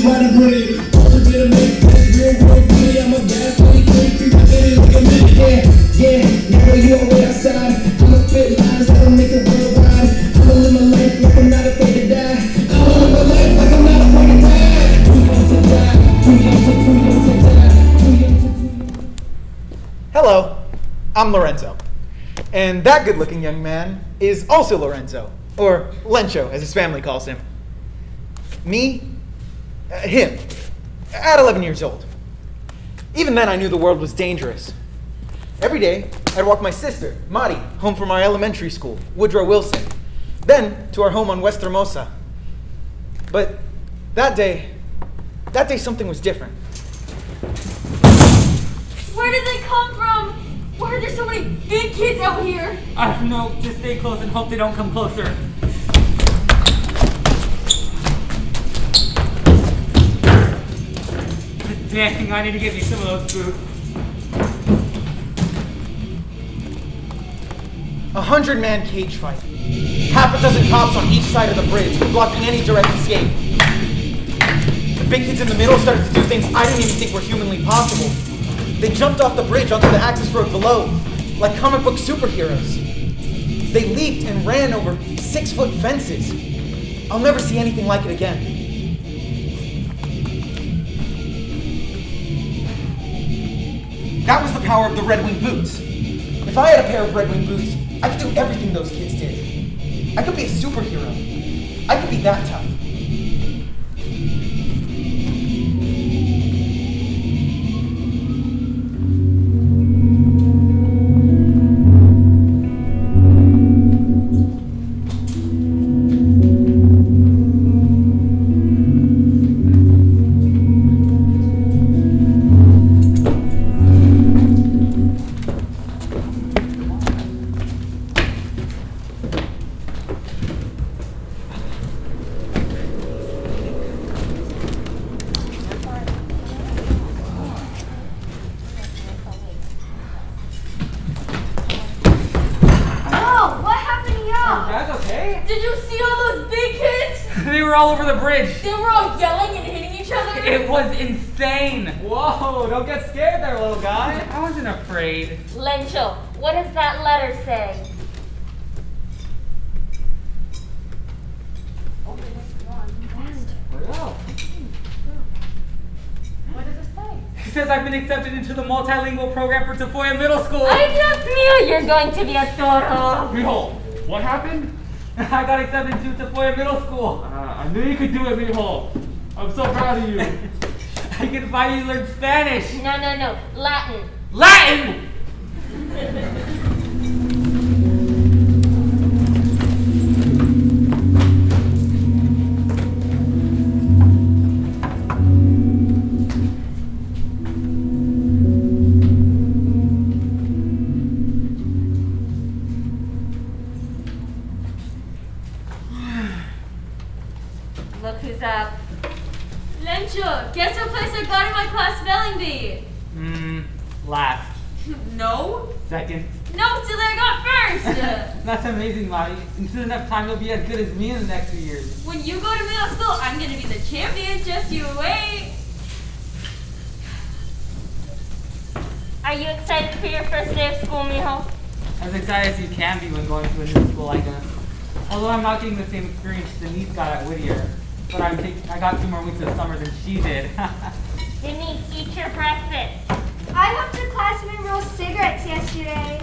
mighty brilliant. Also get a make this real world money. I'm a gas money, people get it like a minute. Yeah, now you are way outside. I'ma spit lines that'll make the world ride. I'ma live my life like I'm not afraid to die. I'ma live my life like I'm not afraid to die. Too young to die, too young to die, too young to. Hello, I'm Lorenzo. And that good-looking young man is also Lorenzo, or Lencho, as his family calls him. Me, him, at 11 years old. Even then, I knew the world was dangerous. Every day, I'd walk my sister, Mari, home from our elementary school, Woodrow Wilson, then to our home on West Hermosa. But that day something was different. Where did they come from? Why are there so many big kids out here? I don't know, just stay close and hope they don't come closer. Dang, I need to get me some of those boots. 100-man cage fight. Half a dozen cops on each side of the bridge, blocking any direct escape. The big kids in the middle started to do things I didn't even think were humanly possible. They jumped off the bridge onto the access road below, like comic book superheroes. They leaped and ran over 6-foot fences. I'll never see anything like it again. That was the power of the Red Wing boots. If I had a pair of Red Wing boots, I could do everything those kids did. I could be a superhero. I could be that tough. Did you see all those big kids? They were all over the bridge. They were all yelling and hitting each other. It was insane. Whoa, don't get scared there, little guy. I wasn't afraid. Lencho, what does that letter say? What does it say? It says I've been accepted into the multilingual program for Tafolla Middle School. I just knew you're going to be a Toro. Mijo, what happened? I got accepted into Tafolla Middle School. I knew you could do it, Mijo. I'm so proud of you. I can finally learn Spanish. No. Latin. Latin! Look who's up. Lencho, guess what place I got in my class spelling bee? Last. No. Second. No, silly, I got first. That's amazing, Lottie. In soon enough time, you'll be as good as me in the next few years. When you go to middle school, I'm going to be the champion. Just you wait. Are you excited for your first day of school, mijo? As excited as you can be when going to a new school like this. Although I'm not getting the same experience Denise got at Whittier, but I got 2 more weeks of summer than she did. Denise, eat your breakfast. I helped the classmate roll cigarettes yesterday.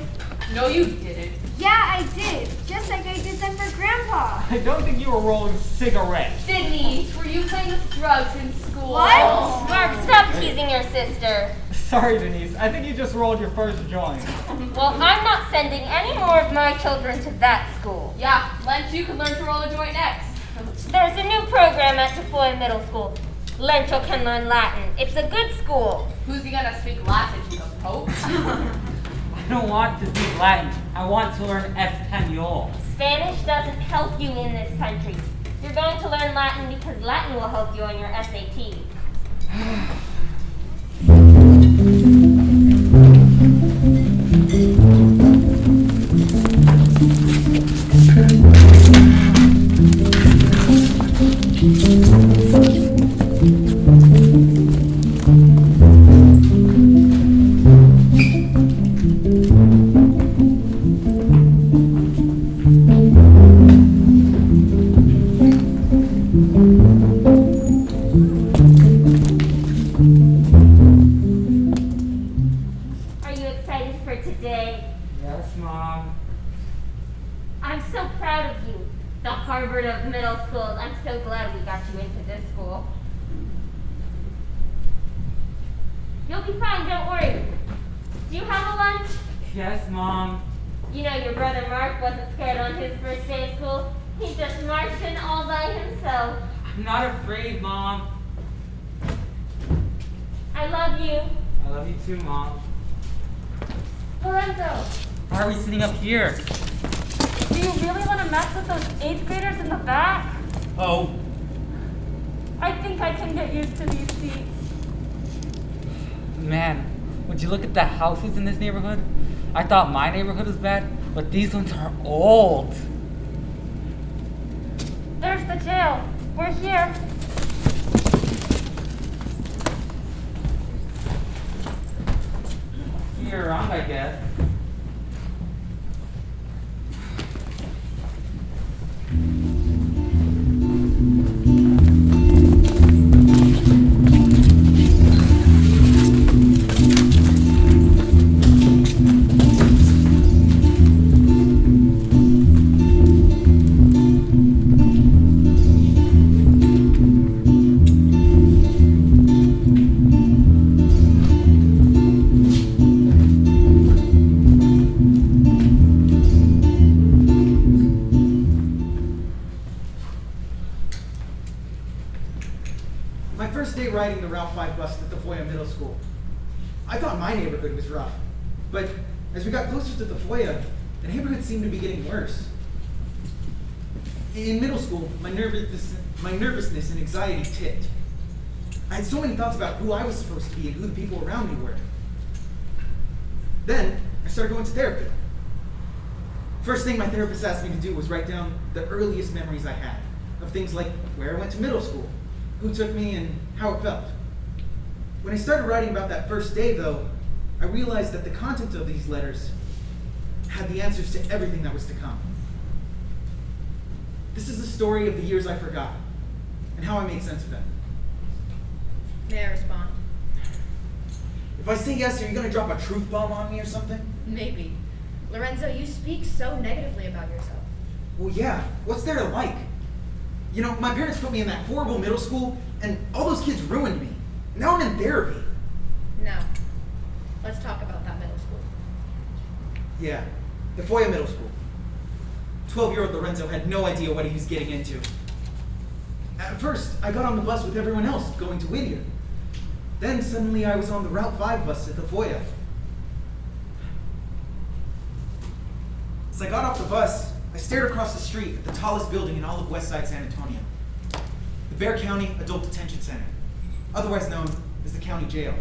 No, you didn't. Yeah, I did. Just like I did them for Grandpa. I don't think you were rolling cigarettes. Denise, were you playing with drugs in school? What? Mark, stop teasing your sister. Sorry, Denise. I think you just rolled your first joint. Well, I'm not sending any more of my children to that school. Yeah, Lent, you can learn to roll a joint next. There's a new program at Tafolla Middle School. Lencho can learn Latin. It's a good school. Who's he gonna speak Latin to, the Pope? I don't want to speak Latin. I want to learn Espanol. Spanish doesn't help you in this country. You're going to learn Latin because Latin will help you on your SAT. You'll be fine, don't worry. Do you have a lunch? Yes, Mom. You know your brother Mark wasn't scared on his first day of school. He just marched in all by himself. I'm not afraid, Mom. I love you. I love you too, Mom. Lorenzo, Why are we sitting up here? Do you really want to mess with those 8th graders in the back? Oh, I think I can get used to these seats. Man, would you look at the houses in this neighborhood? I thought my neighborhood was bad, but these ones are old. There's the jail. We're here. You're around, I guess. my first day riding the Route 5 bus at Tafolla Middle School. I thought my neighborhood was rough, but as we got closer to Tafolla, the neighborhood seemed to be getting worse. In middle school, my nervousness and anxiety tipped. I had so many thoughts about who I was supposed to be and who the people around me were. Then, I started going to therapy. First thing my therapist asked me to do was write down the earliest memories I had of things like where I went to middle school, who took me, and how it felt. When I started writing about that first day, though, I realized that the content of these letters had the answers to everything that was to come. This is the story of the years I forgot, and how I made sense of them. May I respond? If I say yes, are you gonna drop a truth bomb on me or something? Maybe. Lorenzo, you speak so negatively about yourself. Well, yeah, what's there to like? You know, my parents put me in that horrible middle school, and all those kids ruined me. Now I'm in therapy. No. Let's talk about that middle school. Yeah, Tafolla Middle School. 12-year-old Lorenzo had no idea what he was getting into. At first, I got on the bus with everyone else going to Whittier. Then suddenly I was on the Route 5 bus to Tafolla. As I got off the bus, I stared across the street at the tallest building in all of Westside San Antonio. The Bexar County Adult Detention Center, otherwise known as the county jail.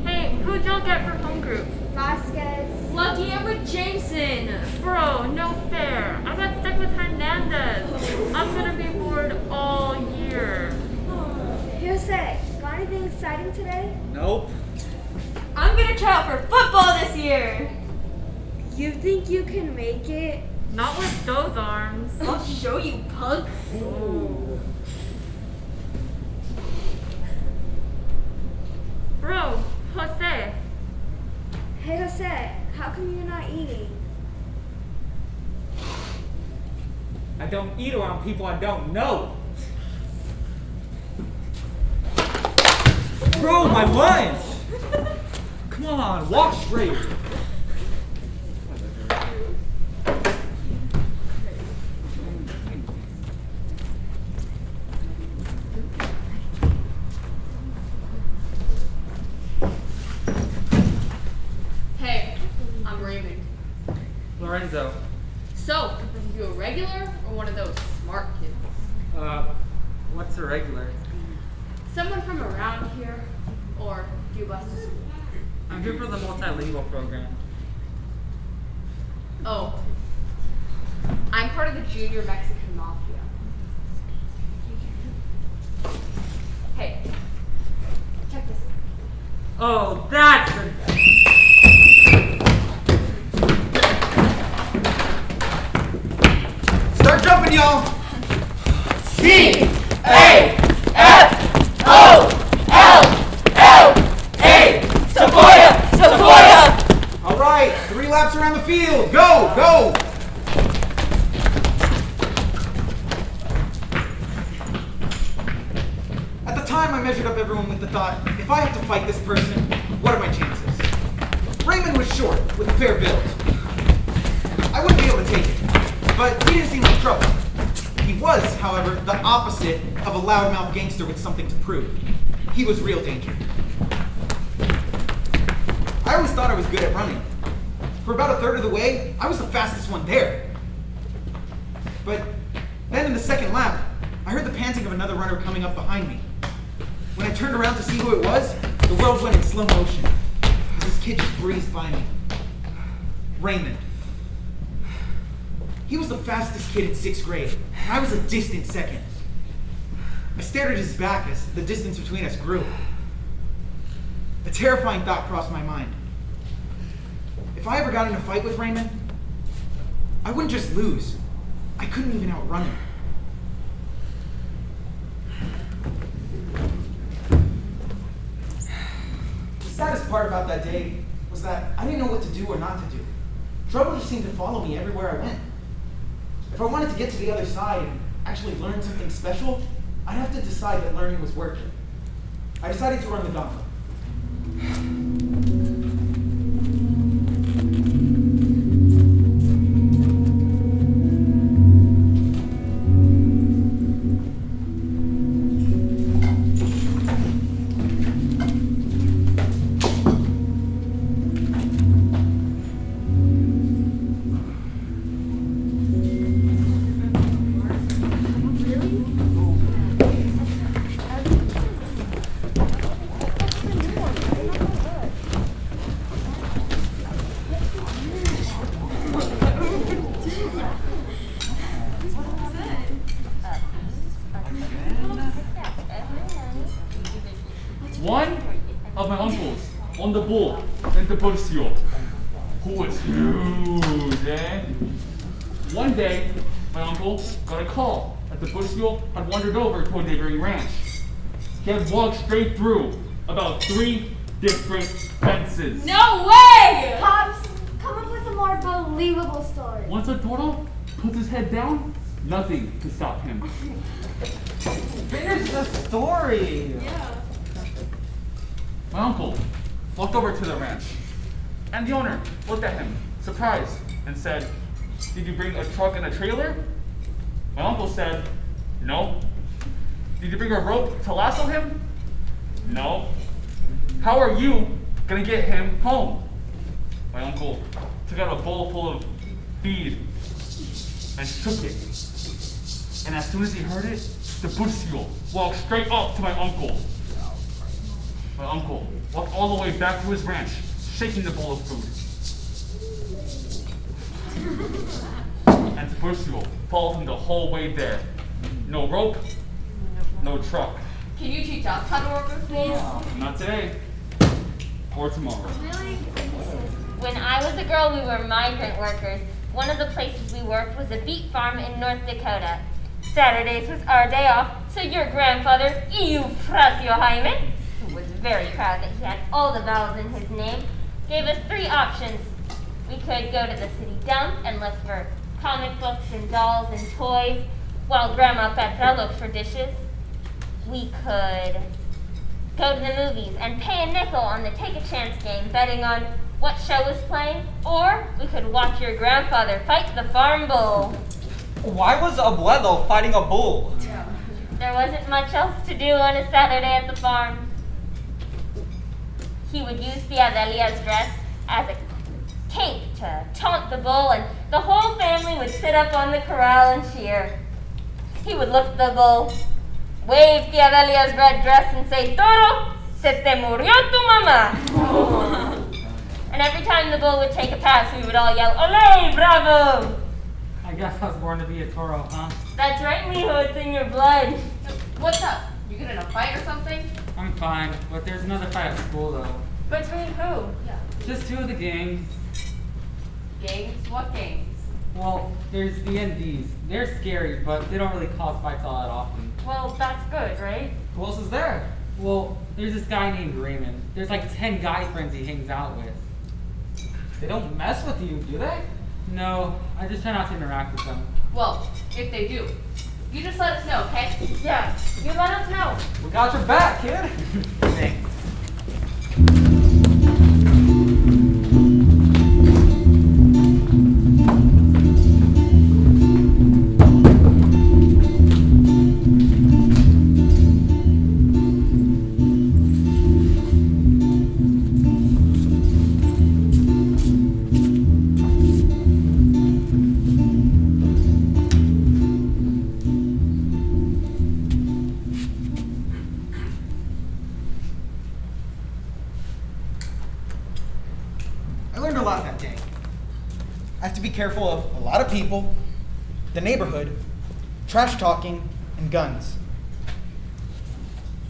Hey, who'd y'all get for home group? Vasquez. Lucky I'm with Jameson. Bro, no fair. I got stuck with Hernandez. I'm gonna be bored all year. Jose, got anything exciting today? Nope. I'm gonna try out for football this year. You think you can make it? Not with those arms. I'll show you, punk. Bro, Jose. Hey Jose, how come you're not eating? I don't eat around people I don't know. Bro, my lunch! Come on, walk straight. Hey, I'm Raymond. Lorenzo, So, you a regular or one of those smart kids? what's a regular? Someone from around here? Or do you bus to school? I'm here for the multilingual program. Oh. I'm part of the junior Mexican mafia. Hey, check this out. Oh, that's a... Start jumping, y'all. T-A-F-O-L-L-A. Tafolla! Tafolla! All right, 3 laps around the field. Go, go. At the time, I measured up everyone with the thought, if I have to fight this person, what are my chances? Raymond was short, with a fair build. I wouldn't be able to take it, but he didn't seem like trouble. He was, however, the opposite of a loudmouth gangster with something to prove. He was real danger. I always thought I was good at running. For about a third of the way, I was the fastest one there. But then in the second lap, I heard the panting of another runner coming up behind me. When I turned around to see who it was, the world went in slow motion as this kid just breezed by me. Raymond. He was the fastest kid in 6th grade, and I was a distant second. I stared at his back as the distance between us grew. A terrifying thought crossed my mind. If I ever got in a fight with Raymond, I wouldn't just lose. I couldn't even outrun him. The saddest part about that day was that I didn't know what to do or not to do. Trouble just seemed to follow me everywhere I went. If I wanted to get to the other side and actually learn something special, I'd have to decide that learning was worth it. I decided to run the gauntlet. One of my uncles on the bull in Tafolla, who was huge, eh? One day, my uncle got a call that the Tafolla had wandered over to a neighboring ranch. He had walked straight through about 3 different fences. No way! Pops, come up with a more believable story. Once a Toro puts his head down, nothing can stop him. Finish the story. Yeah. My uncle walked over to the ranch, and the owner looked at him, surprised, and said, "Did you bring a truck and a trailer?" My uncle said, "No." "Did you bring a rope to lasso him?" "No." "How are you gonna get him home?" My uncle took out a bowl full of feed and shook it. And as soon as he heard it, the Tafolla walked straight up to my uncle. My uncle walked all the way back to his ranch, shaking the bowl of food. And the Tafolla followed him the whole way there. No rope, no truck. Can you teach us how to work with these? Not today, or tomorrow. Really? When I was a girl, we were migrant workers. One of the places we worked was a beet farm in North Dakota. Saturdays was our day off, so your grandfather, Eufrasio Hyman, who was very proud that he had all the vowels in his name, gave us 3 options. We could go to the city dump and look for comic books and dolls and toys, while Grandma Petra looked for dishes. We could go to the movies and pay a nickel on the Take a Chance game, betting on what show was playing, or we could watch your grandfather fight the farm bull. Why was Abuelo fighting a bull? There wasn't much else to do on a Saturday at the farm. He would use Fiadelia's dress as a cape to taunt the bull, and the whole family would sit up on the corral and cheer. He would look at the bull, wave Fiadelia's red dress, and say, "Toro, se te murió tu mamá." And every time the bull would take a pass, we would all yell, "Ole, bravo!" I guess I was born to be a Toro, huh? That's right, mijo, it's in your blood. What's up? You get in a fight or something? I'm fine, but there's another fight at school though. Between who? Yeah. Just two of the gangs. Gangs? What gangs? Well, there's the NDs. They're scary, but they don't really cause fights all that often. Well, that's good, right? Who else is there? Well, there's this guy named Raymond. There's like 10 guy friends he hangs out with. They don't mess with you, do they? No, I just try not to interact with them. Well, if they do, you just let us know, okay? Yeah, you let us know. We got your back, kid. Thanks. I learned a lot that day. I have to be careful of a lot of people, the neighborhood, trash talking, and guns.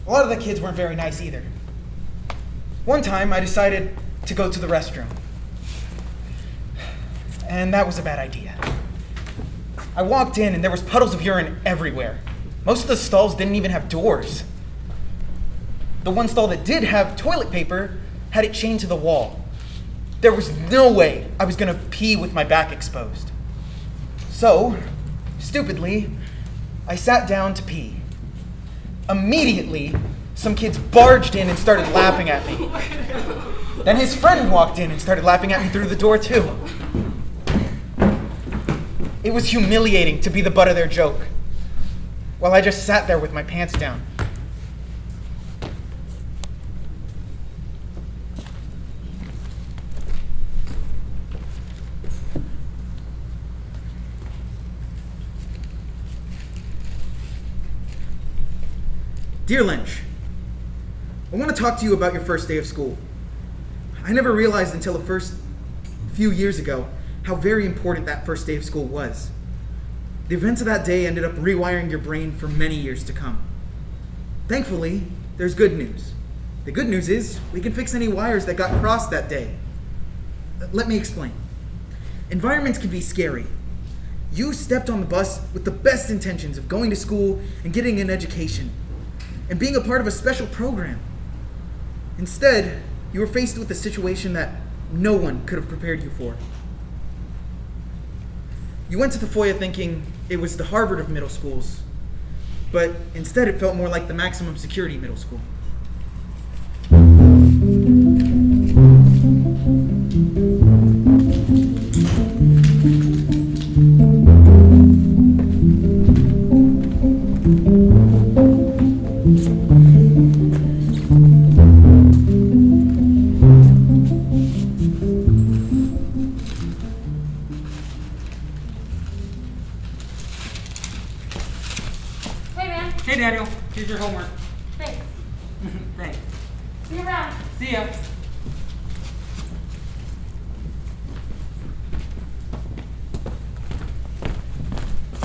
A lot of the kids weren't very nice either. One time I decided to go to the restroom. And that was a bad idea. I walked in and there was puddles of urine everywhere. Most of the stalls didn't even have doors. The one stall that did have toilet paper had it chained to the wall. There was no way I was gonna pee with my back exposed. So, stupidly, I sat down to pee. Immediately, some kids barged in and started laughing at me. Then his friend walked in and started laughing at me through the door too. It was humiliating to be the butt of their joke, while I just sat there with my pants down. Dear Lynch, I want to talk to you about your first day of school. I never realized until the first few years ago how very important that first day of school was. The events of that day ended up rewiring your brain for many years to come. Thankfully, there's good news. The good news is we can fix any wires that got crossed that day. Let me explain. Environments can be scary. You stepped on the bus with the best intentions of going to school and getting an education and being a part of a special program. Instead, you were faced with a situation that no one could have prepared you for. You went to Tafolla thinking it was the Harvard of middle schools, but instead it felt more like the maximum security middle school. Hey Daniel, here's your homework. Thanks. Thanks. See you around. See ya.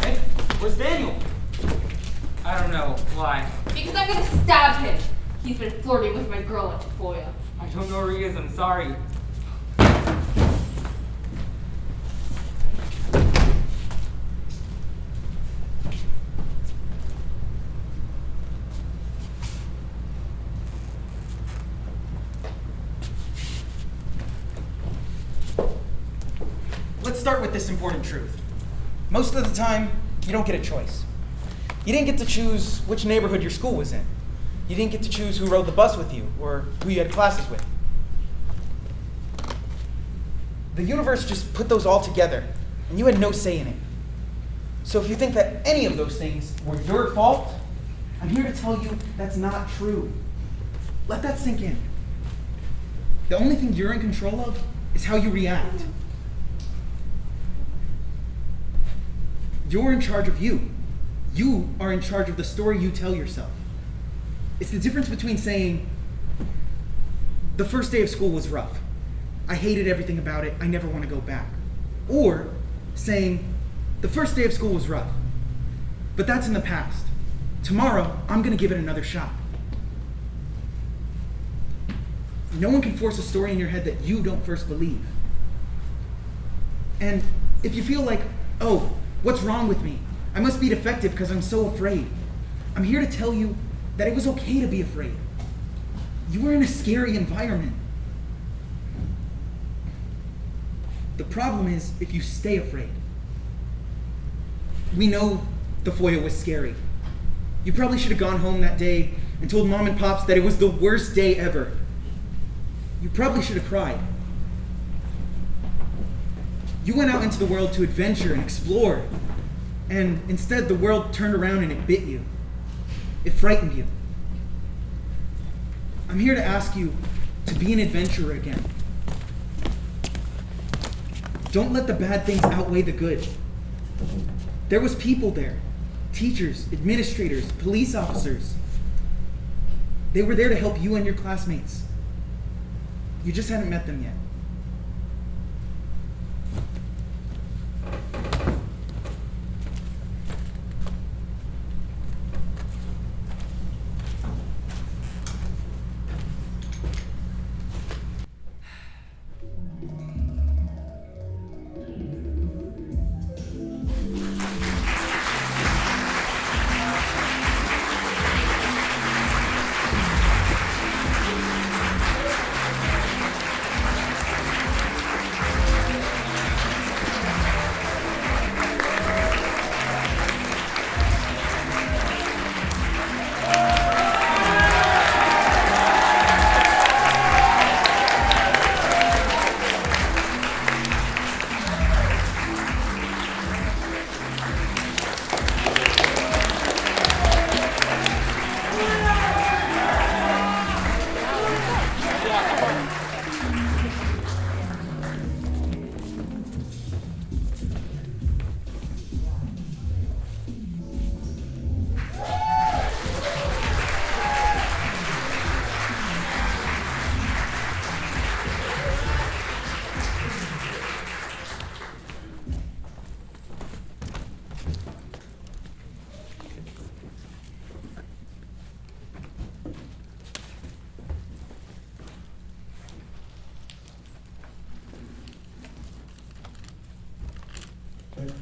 Hey, where's Daniel? I don't know. Why? Because I'm gonna stab him. He's been flirting with my girl at Tafolla. I don't know where he is. I'm sorry. Let's start with this important truth. Most of the time, you don't get a choice. You didn't get to choose which neighborhood your school was in. You didn't get to choose who rode the bus with you or who you had classes with. The universe just put those all together, and you had no say in it. So if you think that any of those things were your fault, I'm here to tell you that's not true. Let that sink in. The only thing you're in control of is how you react. You're in charge of you. You are in charge of the story you tell yourself. It's the difference between saying, the first day of school was rough. I hated everything about it. I never want to go back. Or saying, the first day of school was rough, but that's in the past. Tomorrow, I'm going to give it another shot. No one can force a story in your head that you don't first believe. And if you feel like, oh, what's wrong with me? I must be defective because I'm so afraid. I'm here to tell you that it was okay to be afraid. You were in a scary environment. The problem is if you stay afraid. We know Tafolla was scary. You probably should have gone home that day and told Mom and Pops that it was the worst day ever. You probably should have cried. You went out into the world to adventure and explore, and instead the world turned around and it bit you. It frightened you. I'm here to ask you to be an adventurer again. Don't let the bad things outweigh the good. There was people there, teachers, administrators, police officers. They were there to help you and your classmates. You just hadn't met them yet.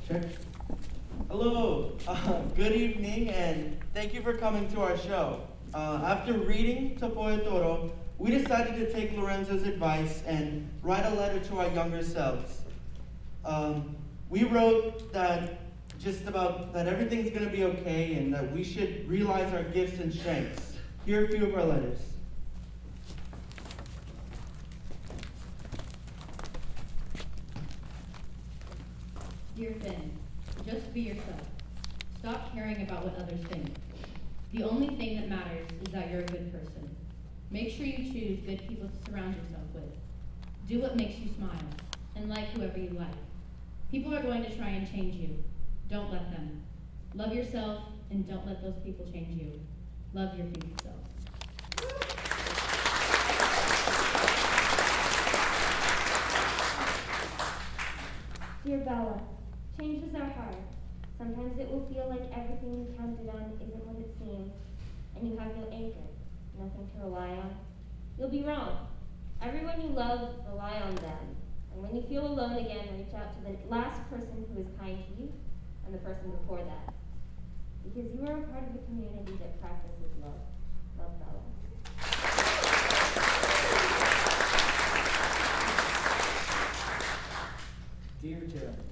Check. Hello, good evening, and thank you for coming to our show. After reading Tafolla Toro, we decided to take Lorenzo's advice and write a letter to our younger selves. We wrote that that everything's gonna be okay and that we should realize our gifts and strengths. Here are a few of our letters. Dear Finn, just be yourself. Stop caring about what others think. The only thing that matters is that you're a good person. Make sure you choose good people to surround yourself with. Do what makes you smile, and like whoever you like. People are going to try and change you. Don't let them. Love yourself, and don't let those people change you. Love your future self. Dear Bella, changes are hard. Sometimes it will feel like everything you counted on isn't what it seems, and you have no anchor, nothing to rely on. You'll be wrong. Everyone you love, rely on them. And when you feel alone again, reach out to the last person who was kind to you, and the person before that. Because you are a part of a community that practices love. Love, Bella. Dear Jeremy,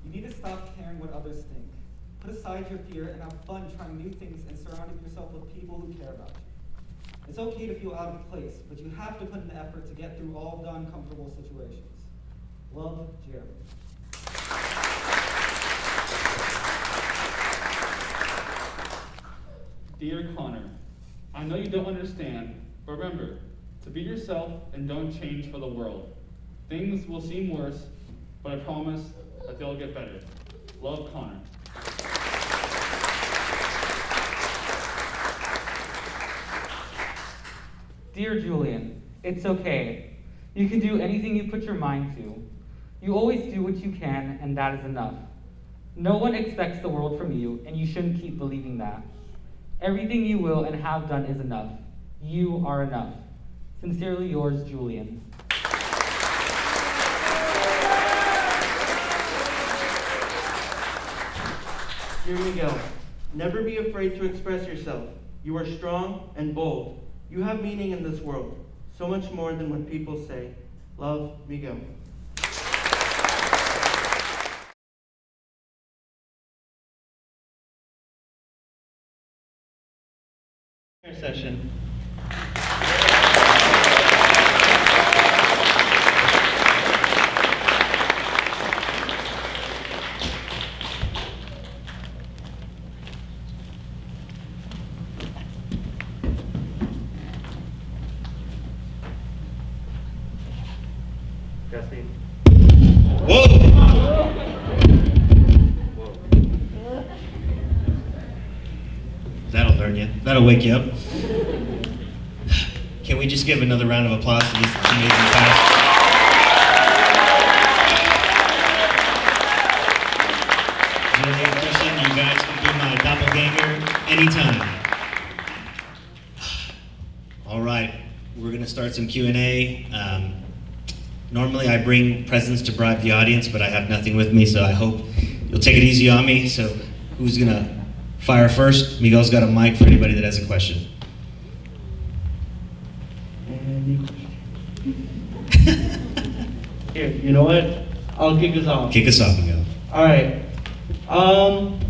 you need to stop caring what others think. Put aside your fear and have fun trying new things and surrounding yourself with people who care about you. It's okay to feel out of place, but you have to put in the effort to get through all the uncomfortable situations. Love, Jeremy. Dear Connor, I know you don't understand, but remember, to be yourself and don't change for the world. Things will seem worse, but I promise that they'll get better. Love, Connor. Dear Julian, it's okay. You can do anything you put your mind to. You always do what you can, and that is enough. No one expects the world from you, and you shouldn't keep believing that. Everything you will and have done is enough. You are enough. Sincerely yours, Julian. Dear Miguel, never be afraid to express yourself. You are strong and bold. You have meaning in this world, so much more than what people say. Love, Miguel. Session. Jesse. Whoa! That'll learn you. That'll wake you up. Can we just give another round of applause to this amazing class? Is there any question? You guys can be my doppelganger anytime. All right, we're gonna start some Q&A. Normally I bring presents to bribe the audience, but I have nothing with me, so I hope you'll take it easy on me. So who's gonna fire first? Miguel's got a mic for anybody that has a question. Here, you know what? I'll kick us off. Kick us off, Miguel. All right.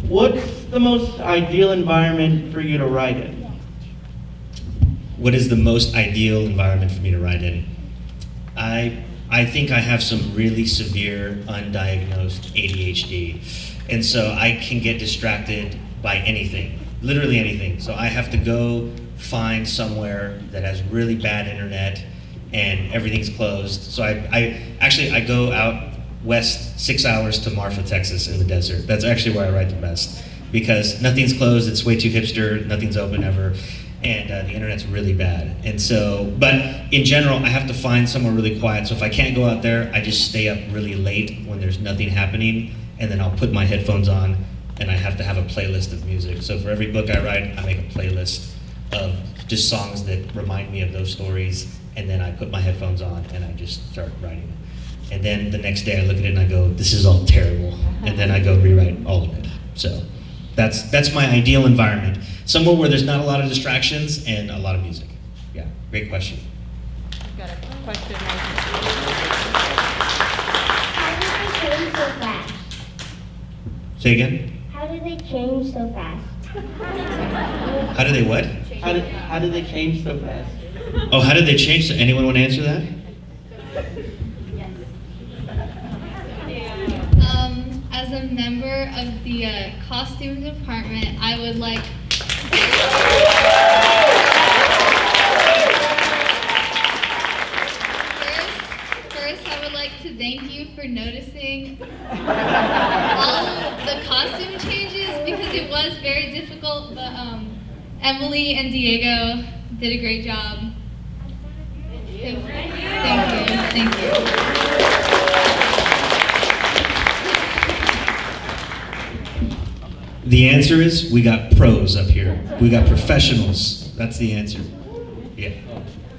What's the most ideal environment for you to write in? What is the most ideal environment for me to write in? I think I have some really severe undiagnosed ADHD, and so I can get distracted by anything, literally anything. So I have to go find somewhere that has really bad internet and everything's closed. So I go out west 6 hours to Marfa, Texas in the desert. That's actually where I write the best, because nothing's closed, it's way too hipster, nothing's open ever, and the internet's really bad. And so, but in general, I have to find somewhere really quiet. So if I can't go out there, I just stay up really late when there's nothing happening, and then I'll put my headphones on, and I have to have a playlist of music. So for every book I write, I make a playlist of just songs that remind me of those stories, and then I put my headphones on and I just start writing. And then the next day I look at it and I go, this is all terrible. And then I go rewrite all of it. So that's my ideal environment. Somewhere where there's not a lot of distractions and a lot of music. Yeah, great question. I've got a question right How did they change so fast? Say again? How did they change so fast? How do they what? How did they change so fast? Oh, how did they change? Anyone want to answer that? As a member of the costume department, I would like First, I would like to thank you for noticing all of the costume changes, because it was very difficult, but Emily and Diego did a great job. Thank you. The answer is we got pros up here. We got professionals. That's the answer. Yeah.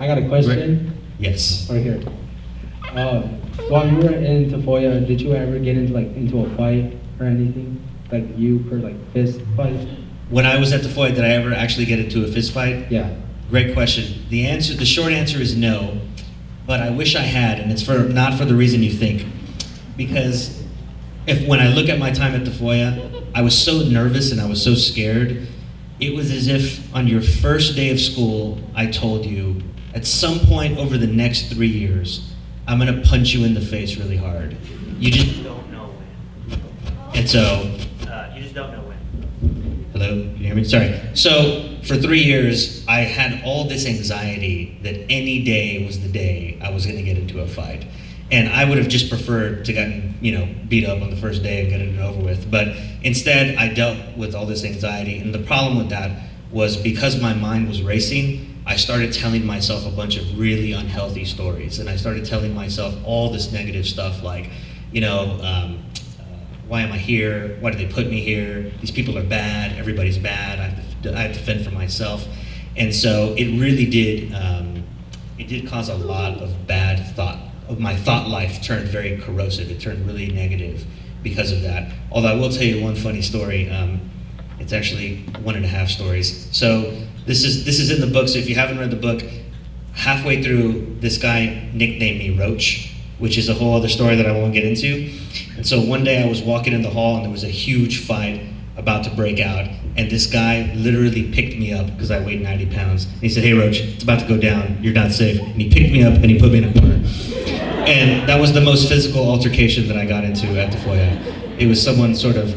I got a question. Yes. Right here. While you were in Tafolla, did you ever get into a fight or anything? Fist fight? When I was at Tafolla, did I ever actually get into a fist fight? Yeah. Great question. The short answer is no, but I wish I had, and it's not for the reason you think. Because when I look at my time at Tafolla, I was so nervous and I was so scared. It was as if on your first day of school, I told you, at some point over the next 3 years, I'm gonna punch you in the face really hard. You just don't know when. And so, you just don't know when. Hello, can you hear me? Sorry. So, for 3 years, I had all this anxiety that any day was the day I was gonna get into a fight. And I would have just preferred to gotten, beat up on the first day and get it over with. But instead, I dealt with all this anxiety. And the problem with that was because my mind was racing, I started telling myself a bunch of really unhealthy stories. And I started telling myself all this negative stuff like, why am I here? Why did they put me here? These people are bad. Everybody's bad. I have to fend for myself. And so it really did did cause a lot of bad thought. My thought life turned very corrosive. It turned really negative because of that. Although I will tell you one funny story. It's actually 1.5 stories. So this is in the book. So if you haven't read the book, halfway through, this guy nicknamed me Roach, which is a whole other story that I won't get into. And so one day I was walking in the hall and there was a huge fight about to break out. And this guy literally picked me up because I weighed 90 pounds. And he said, "Hey Roach, it's about to go down. You're not safe." And he picked me up and he put me in a corner. And that was the most physical altercation that I got into at Tafolla. It was someone sort of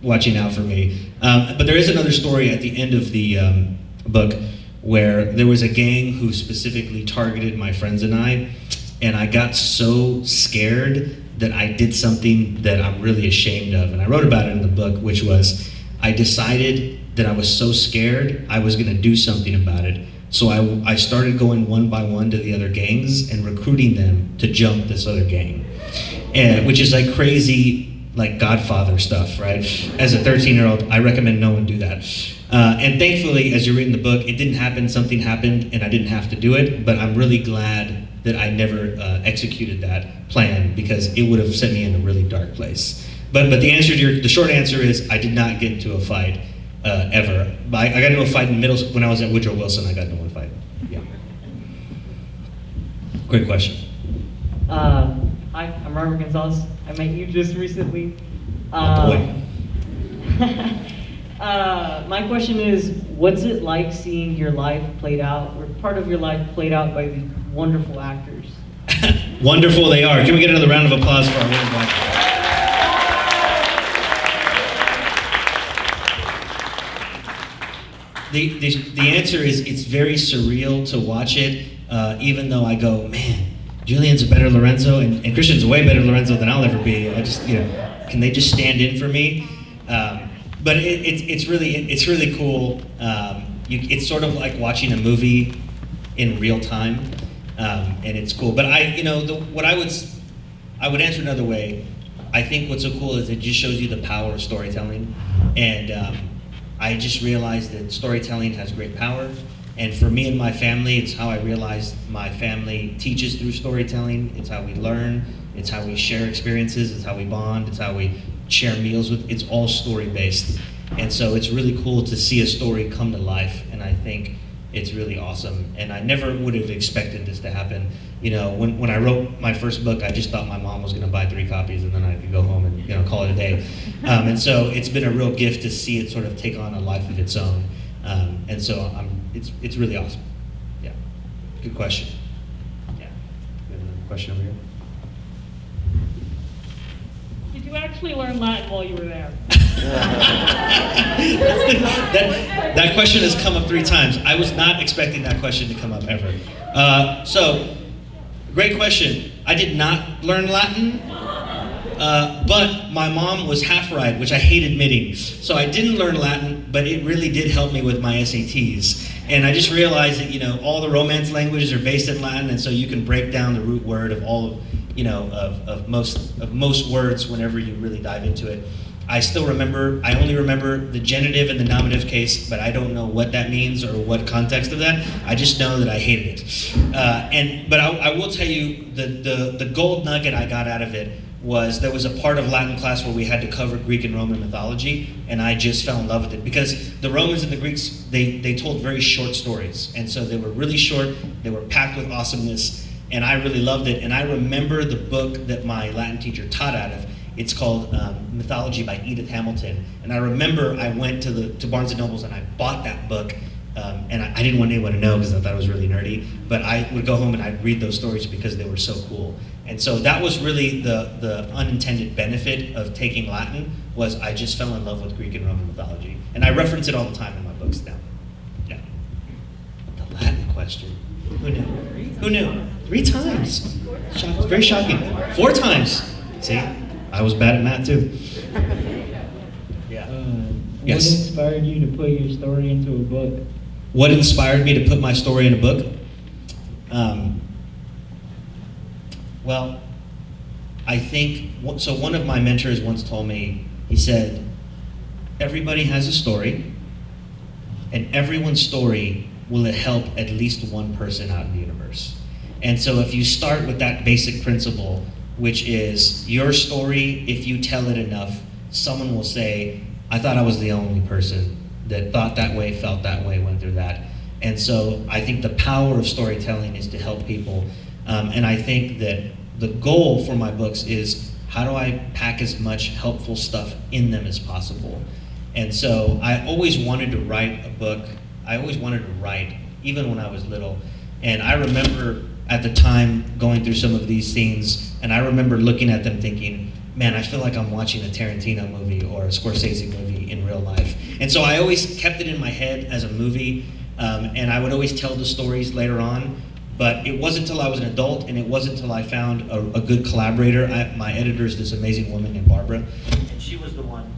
watching out for me. But there is another story at the end of the book where there was a gang who specifically targeted my friends and I got so scared that I did something that I'm really ashamed of. And I wrote about it in the book, which was, I decided that I was so scared I was gonna do something about it. So I started going one by one to the other gangs and recruiting them to jump this other gang. And, which is like crazy, like Godfather stuff, right? As a 13-year-old, I recommend no one do that. And thankfully, as you're reading the book, it didn't happen, something happened, and I didn't have to do it, but I'm really glad that I never executed that plan, because it would have sent me in a really dark place. But the short answer is, I did not get into a fight ever. I got into a fight when I was at Woodrow Wilson. I got into one fight. Yeah. Great question. Hi, I'm Robert Gonzalez. I met you just recently. Boy. My question is, what's it like seeing your life played out, or part of your life played out by these wonderful actors? Wonderful they are. Can we get another round of applause for our wonderful actors? The answer is, it's very surreal to watch it, even though I go, man, Julian's a better Lorenzo, and Christian's a way better Lorenzo than I'll ever be. I just, can they just stand in for me? But it's really cool. It's sort of like watching a movie in real time, and it's cool. But I would answer another way. I think what's so cool is it just shows you the power of storytelling, and I just realized that storytelling has great power. And for me and my family, it's how I realized my family teaches through storytelling. It's how we learn. It's how we share experiences. It's how we bond. It's how we share meals with. It's all story-based. And so it's really cool to see a story come to life. And I think it's really awesome. And I never would have expected this to happen. When I wrote my first book, I just thought my mom was going to buy 3 copies and then I could go home and call it a day. And so it's been a real gift to see it sort of take on a life of its own. And so it's really awesome. Yeah, good question. Yeah, we have another question over here. Did you actually learn Latin while you were there? That question has come up 3 times. I was not expecting that question to come up ever. So, great question. I did not learn Latin, but my mom was half right, which I hate admitting. So I didn't learn Latin, but it really did help me with my SATs. And I just realized that all the Romance languages are based in Latin, and so you can break down the root word of all of most words whenever you really dive into it. I only remember the genitive and the nominative case, but I don't know what that means or what context of that. I just know that I hated it. But I will tell you, the gold nugget I got out of it was, there was a part of Latin class where we had to cover Greek and Roman mythology, and I just fell in love with it, because the Romans and the Greeks, they told very short stories, and so they were really short, they were packed with awesomeness, and I really loved it. And I remember the book that my Latin teacher taught out of. It's called Mythology by Edith Hamilton. And I remember I went to Barnes & Noble's and I bought that book, and I didn't want anyone to know because I thought it was really nerdy, but I would go home and I'd read those stories because they were so cool. And so that was really the unintended benefit of taking Latin, was I just fell in love with Greek and Roman mythology. And I reference it all the time in my books now. Yeah. The Latin question. Who knew? Who knew? 3 times. Very shocking. 4 times. See? I was bad at math too. Yes. What inspired you to put your story into a book? What inspired me to put my story in a book? Well, I think, so one of my mentors once told me, he said, everybody has a story, and everyone's story will help at least one person out in the universe. And so if you start with that basic principle, which is your story, if you tell it enough, someone will say, I thought I was the only person that thought that way, felt that way, went through that. And so I think the power of storytelling is to help people. And I think that the goal for my books is how do I pack as much helpful stuff in them as possible? And so I always wanted to write a book. I always wanted to write, even when I was little. And I remember at the time going through some of these scenes, and I remember looking at them thinking, man, I feel like I'm watching a Tarantino movie or a Scorsese movie in real life. And so I always kept it in my head as a movie, and I would always tell the stories later on. But it wasn't until I was an adult, and it wasn't until I found a good collaborator. My editor is this amazing woman named Barbara, and she was the one.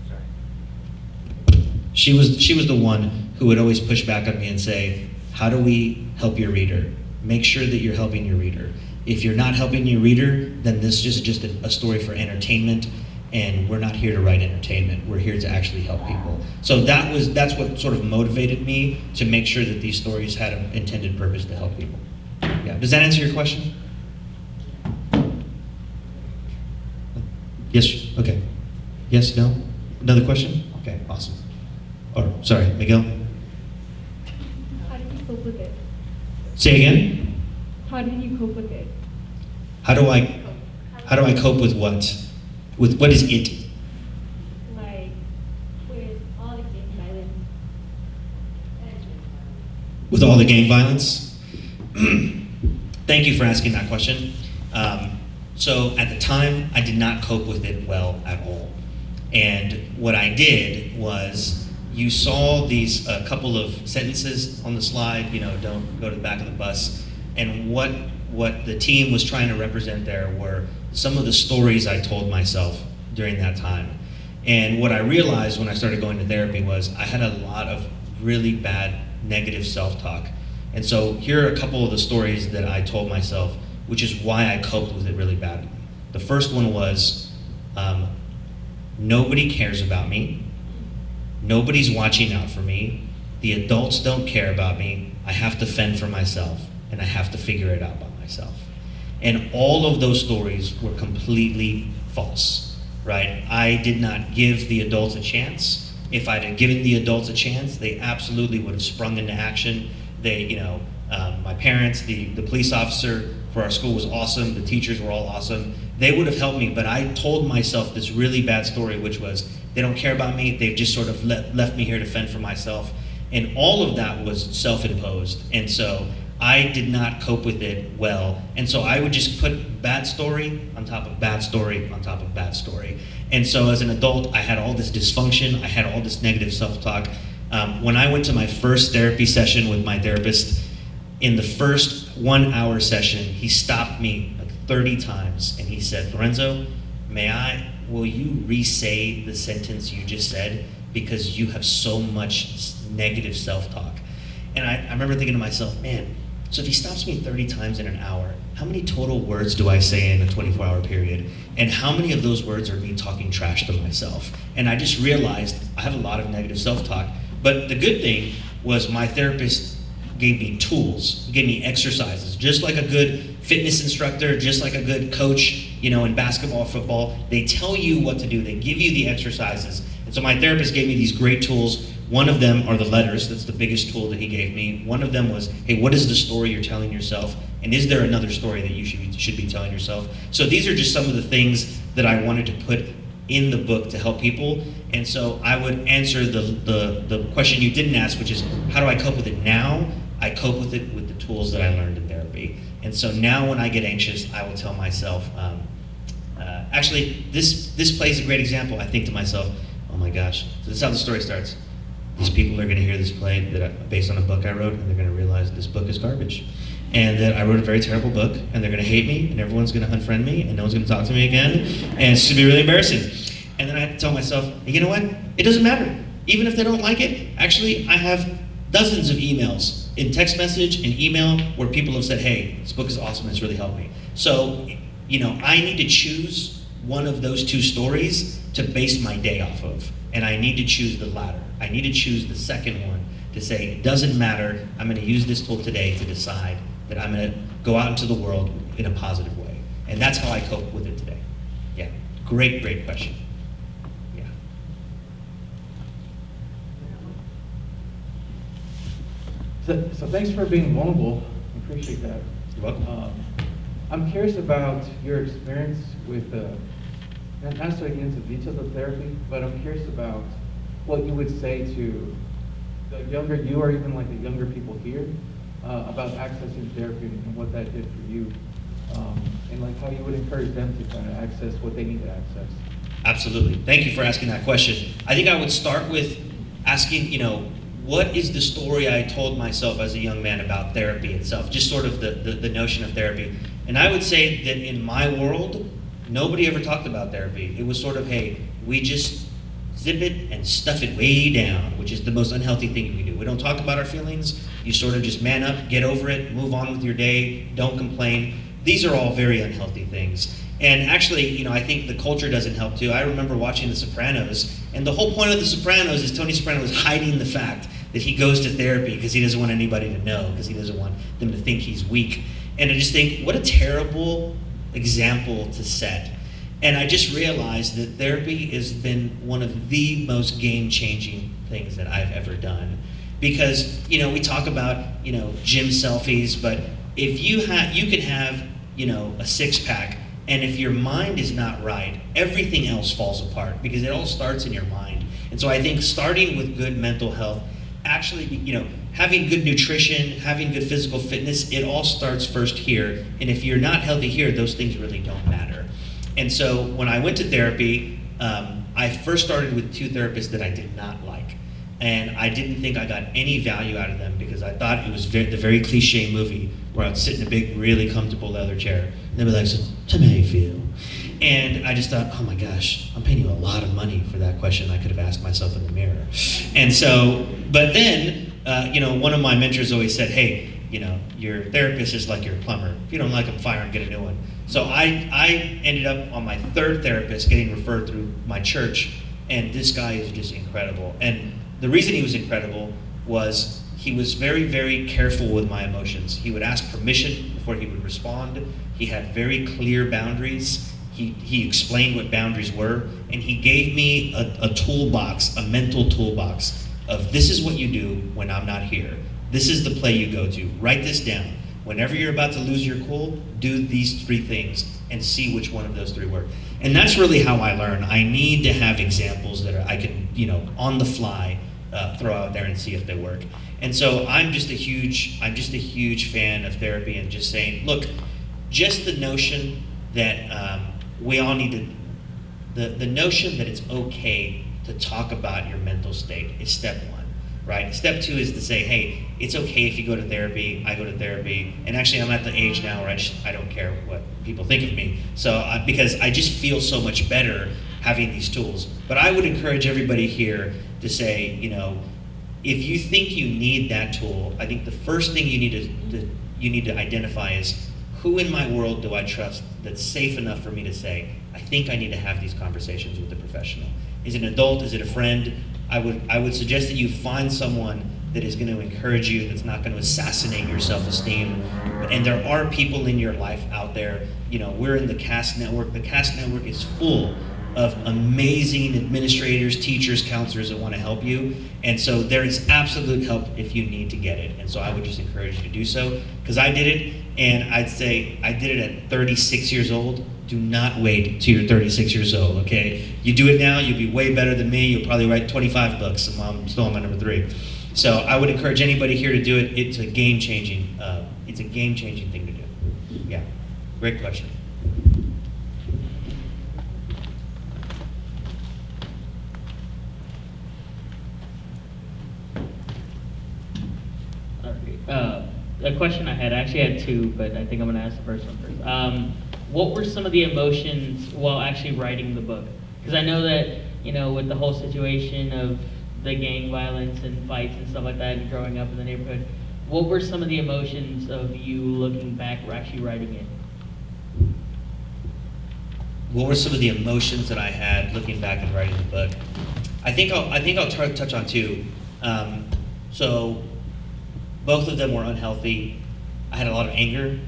Sorry. She was the one who would always push back on me and say, "How do we help your reader? Make sure that you're helping your reader. If you're not helping your reader, then this is just a story for entertainment, and we're not here to write entertainment. We're here to actually help people." So that's what sort of motivated me to make sure that these stories had an intended purpose to help people. Yeah. Does that answer your question? Yes. Okay. Yes. No. Another question? Okay. Awesome. Or sorry, Miguel. How did you cope with it? Say again. How did you cope with it? How do I cope with what? With what is it? Like with all the gang violence. With all the gang violence? Thank you for asking that question. So at the time, I did not cope with it well at all. And what I did was, you saw these couple of sentences on the slide, don't go to the back of the bus. And what the team was trying to represent there were some of the stories I told myself during that time. And what I realized when I started going to therapy was I had a lot of really bad negative self-talk. And so here are a couple of the stories that I told myself, which is why I coped with it really badly. The first one was, nobody cares about me. Nobody's watching out for me. The adults don't care about me. I have to fend for myself, and I have to figure it out by myself. And all of those stories were completely false, right? I did not give the adults a chance. If I'd have given the adults a chance, they absolutely would have sprung into action. My parents, the police officer for our school was awesome. The teachers were all awesome. They would have helped me, but I told myself this really bad story, which was, they don't care about me. They've just sort of left me here to fend for myself. And all of that was self-imposed. And so I did not cope with it well. And so I would just put bad story on top of bad story on top of bad story. And so as an adult, I had all this dysfunction. I had all this negative self-talk. When I went to my first therapy session with my therapist, in the first 1 hour session, he stopped me like 30 times and he said, "Lorenzo, will you re-say the sentence you just said? Because you have so much negative self-talk." And I remember thinking to myself, man, so if he stops me 30 times in an hour, how many total words do I say in a 24-hour period? And how many of those words are me talking trash to myself? And I just realized I have a lot of negative self-talk. But the good thing was my therapist gave me tools, gave me exercises, just like a good fitness instructor, just like a good coach, in basketball, football. They tell you what to do. They give you the exercises. And so my therapist gave me these great tools. One of them are the letters. That's the biggest tool that he gave me. One of them was, hey, what is the story you're telling yourself? And is there another story that you should be telling yourself? So these are just some of the things that I wanted to put in the book to help people. And so I would answer the question you didn't ask, which is, how do I cope with it now? I cope with it with the tools that I learned in therapy. And so now when I get anxious, I will tell myself, actually, this play is a great example. I think to myself, oh my gosh, so this is how the story starts. These people are going to hear this play based on a book I wrote, and they're going to realize this book is garbage. And that I wrote a very terrible book, and they're going to hate me, and everyone's going to unfriend me, and no one's going to talk to me again, and it's going to be really embarrassing. And then I have to tell myself, you know what? It doesn't matter. Even if they don't like it, actually, I have dozens of emails in text message and email where people have said, hey, this book is awesome, it's really helped me. So, I need to choose one of those two stories to base my day off of. And I need to choose the latter. I need to choose the second one to say, it doesn't matter, I'm going to use this tool today to decide that I'm going to go out into the world in a positive way. And that's how I cope with it today. Yeah, great question. Yeah. So thanks for being vulnerable. I appreciate that. You're welcome. I'm curious about your experience with, not necessarily into details of therapy, but I'm curious about what you would say to the younger you, or even like the younger people here, about accessing therapy and what that did for you, and like how you would encourage them to kind of access what they need to access. Absolutely. Thank you for asking that question. I think I would start with asking, what is the story I told myself as a young man about therapy itself? Just sort of the notion of therapy. And I would say that in my world, nobody ever talked about therapy. It was sort of, hey, we just zip it and stuff it way down, which is the most unhealthy thing we do. We don't talk about our feelings. You sort of just man up, get over it, move on with your day, don't complain. These are all very unhealthy things. And actually, I think the culture doesn't help too. I remember watching The Sopranos, and the whole point of The Sopranos is Tony Soprano was hiding the fact that he goes to therapy because he doesn't want anybody to know, because he doesn't want them to think he's weak. And I just think, what a terrible example to set. And I just realized that therapy has been one of the most game-changing things that I've ever done. Because, we talk about, gym selfies, but if you can have, a six-pack, and if your mind is not right, everything else falls apart, because it all starts in your mind. And so I think starting with good mental health, actually, having good nutrition, having good physical fitness, it all starts first here. And if you're not healthy here, those things really don't matter. And so when I went to therapy, I first started with two therapists that I did not like. And I didn't think I got any value out of them, because I thought it was the very cliche movie where I'd sit in a big, really comfortable leather chair. And they'd be like, so tell me how you feel. And I just thought, oh my gosh, I'm paying you a lot of money for that question I could have asked myself in the mirror. And so, but then, one of my mentors always said, hey, your therapist is like your plumber. If you don't like him, fire him, get a new one. So I ended up on my third therapist getting referred through my church, and this guy is just incredible. And the reason he was incredible was he was very, very careful with my emotions. He would ask permission before he would respond. He had very clear boundaries. He explained what boundaries were, and he gave me a toolbox, a mental toolbox of, this is what you do when I'm not here. This is the play you go to. Write this down. Whenever you're about to lose your cool, do these three things and see which one of those three work. And that's really how I learn. I need to have examples that I can, on the fly, throw out there and see if they work. And so I'm just a huge fan of therapy, and just saying, look, just the notion that we all need to, the notion that it's okay to talk about your mental state is step one, right? Step two is to say, hey, it's okay if you go to therapy, I go to therapy, and actually I'm at the age now where I don't care what people think of me. So, because I just feel so much better having these tools. But I would encourage everybody here to say, if you think you need that tool, I think the first thing you need to identify is, who in my world do I trust that's safe enough for me to say, I think I need to have these conversations with a professional? Is it an adult? Is it a friend? I would suggest that you find someone that is going to encourage you, that's not going to assassinate your self-esteem. And there are people in your life out there. We're in the CAST network. The CAST network is full of amazing administrators, teachers, counselors that want to help you. And so there is absolute help if you need to get it. And so I would just encourage you to do so, because I did it, and I'd say I did it at 36 years old. Do not wait till you're 36 years old, okay? You do it now, you'll be way better than me. You'll probably write 25 books, and I'm still on my number 3. So I would encourage anybody here to do it. It's a game-changing thing to do. Yeah, great question. A question I actually had two, but I think I'm going to ask the first one first. What were some of the emotions while actually writing the book? Because I know that, with the whole situation of the gang violence and fights and stuff like that, and growing up in the neighborhood, what were some of the emotions of you looking back or actually writing it? What were some of the emotions that I had looking back and writing the book? I think I'll touch on two. So both of them were unhealthy. I had a lot of anger.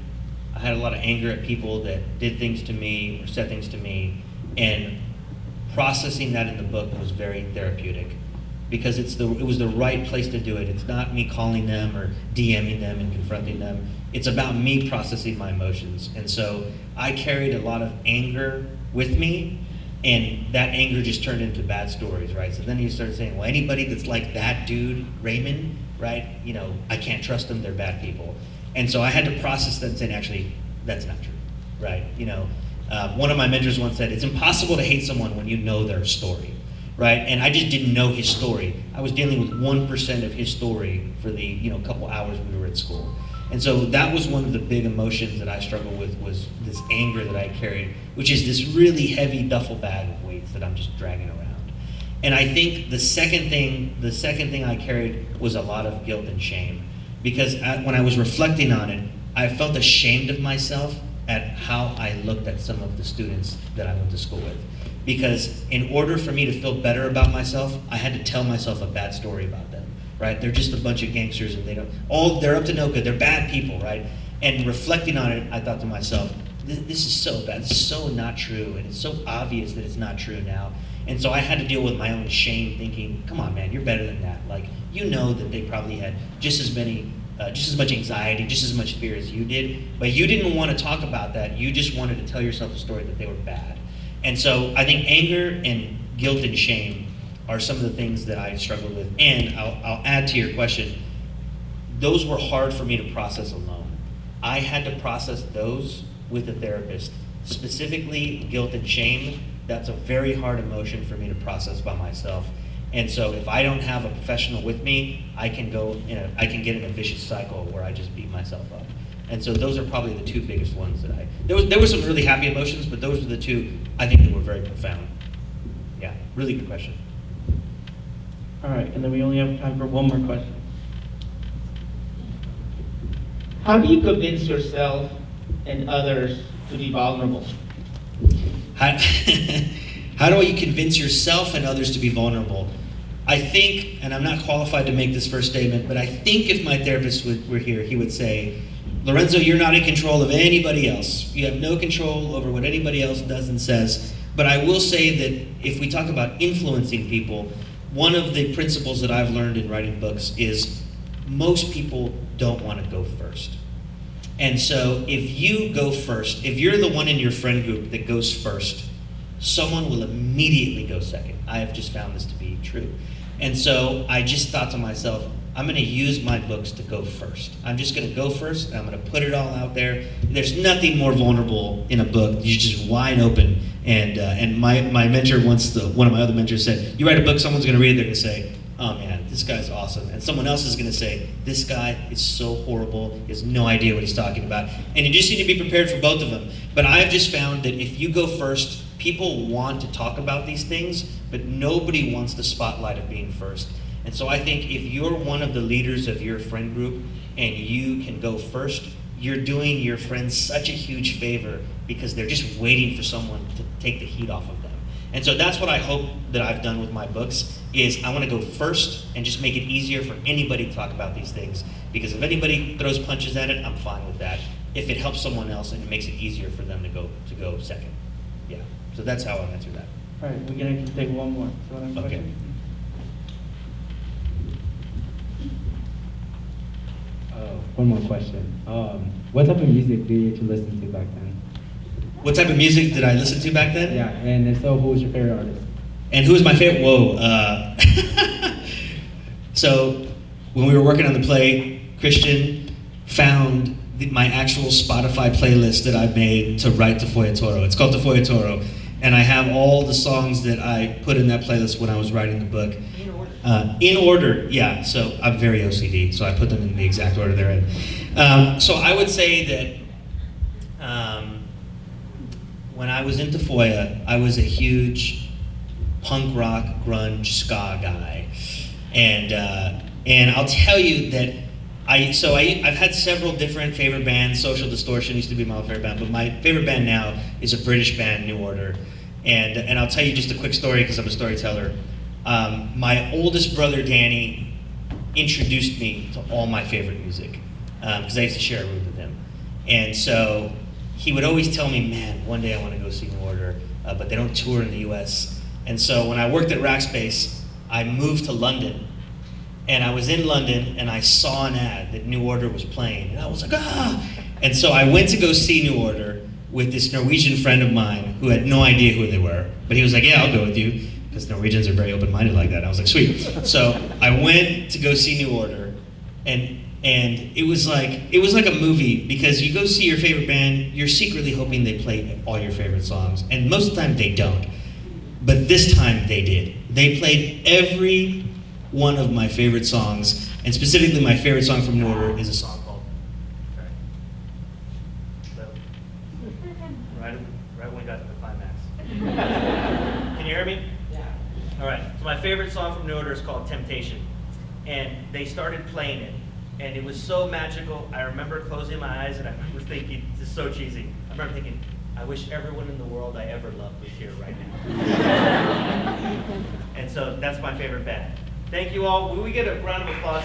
I had a lot of anger at people that did things to me or said things to me, and processing that in the book was very therapeutic because it was the right place to do it. It's not me calling them or DMing them and confronting them. It's about me processing my emotions. And so I carried a lot of anger with me, and that anger just turned into bad stories, right? So then you start saying, well, anybody that's like that dude, Raymond, right? You know, I can't trust them, they're bad people. And so I had to process that and say, actually, that's not true, right? You know, one of my mentors once said, it's impossible to hate someone when you know their story, right? And I just didn't know his story. I was dealing with 1% of his story for the couple hours we were at school. And so that was one of the big emotions that I struggled with, was this anger that I carried, which is this really heavy duffel bag of weights that I'm just dragging around. And I think the second thing I carried was a lot of guilt and shame. Because when I was reflecting on it, I felt ashamed of myself at how I looked at some of the students that I went to school with. Because in order for me to feel better about myself, I had to tell myself a bad story about them, right? They're just a bunch of gangsters and they're up to no good, they're bad people, right? And reflecting on it, I thought to myself, this is so bad, this is so not true, and it's so obvious that it's not true now. And so I had to deal with my own shame, thinking, come on, man, you're better than that. Like, you know that they probably had just as much anxiety, just as much fear as you did, but you didn't want to talk about that. You just wanted to tell yourself a story that they were bad. And so I think anger and guilt and shame are some of the things that I struggled with. And I'll add to your question, those were hard for me to process alone. I had to process those with a therapist. Specifically, guilt and shame, that's a very hard emotion for me to process by myself. And so if I don't have a professional with me, I can get in a vicious cycle where I just beat myself up. And so those are probably the two biggest ones that there were some really happy emotions, but those were the two I think that were very profound. Yeah, really good question. All right, and then we only have time for one more question. How do you convince yourself and others to be vulnerable? How do you convince yourself and others to be vulnerable? I think, and I'm not qualified to make this first statement, but I think if my therapist were here, he would say, Lorenzo, you're not in control of anybody else. You have no control over what anybody else does and says. But I will say that if we talk about influencing people, one of the principles that I've learned in writing books is most people don't want to go first. And so if you go first, if you're the one in your friend group that goes first, someone will immediately go second. I have just found this to be true. And so I just thought to myself, I'm going to use my books to go first. I'm just going to go first, and I'm going to put it all out there. There's nothing more vulnerable in a book. You're just wide open. And my mentor once, one of my other mentors said, you write a book, someone's going to read it, they're going to say, oh man, this guy's awesome. And someone else is going to say, this guy is so horrible, he has no idea what he's talking about. And you just need to be prepared for both of them. But I've just found that if you go first, people want to talk about these things, but nobody wants the spotlight of being first. And so I think if you're one of the leaders of your friend group and you can go first, you're doing your friends such a huge favor because they're just waiting for someone to take the heat off of them. And so that's what I hope that I've done with my books, is I want to go first and just make it easier for anybody to talk about these things. Because if anybody throws punches at it, I'm fine with that. If it helps someone else and it makes it easier for them to go second. Yeah. So that's how I'll answer that. All right, we can actually take one more. Okay. One more question. What type of music did you listen to back then? What type of music did I listen to back then? Yeah, and if so, who was your favorite artist? And who was my favorite? Whoa. So when we were working on the play, Christian found my actual Spotify playlist that I made to write Tafolla Toro. It's called Tafolla Toro. And I have all the songs that I put in that playlist when I was writing the book. In order, yeah. So I'm very OCD, so I put them in the exact order they're in. So I would say that when I was in Tafolla, I was a huge punk rock, grunge, ska guy. And I'll tell you that I've had several different favorite bands. Social Distortion used to be my favorite band, but my favorite band now is a British band, New Order. And I'll tell you just a quick story because I'm a storyteller. My oldest brother, Danny, introduced me to all my favorite music. because I used to share a room with him. And so he would always tell me, man, one day I want to go see New Order, but they don't tour in the US. And so when I worked at Rackspace, I moved to London. And I was in London and I saw an ad that New Order was playing. And I was like, ah! And so I went to go see New Order with this Norwegian friend of mine who had no idea who they were. But he was like, yeah, I'll go with you. Because Norwegians are very open-minded like that. I was like, sweet. So I went to go see New Order, and it was like a movie, because you go see your favorite band, you're secretly hoping they play all your favorite songs, and most of the time they don't. But this time they did. They played every one of my favorite songs, and specifically my favorite song from New Order is a song called. Right when we got to the climax. Can you hear me? Yeah. All right. So my favorite song from New Order is called Temptation, and they started playing it, and it was so magical. I remember closing my eyes, and I remember thinking, "This is so cheesy." I remember thinking, "I wish everyone in the world I ever loved was here right now." And so that's my favorite band. Thank you all. Will we get a round of applause?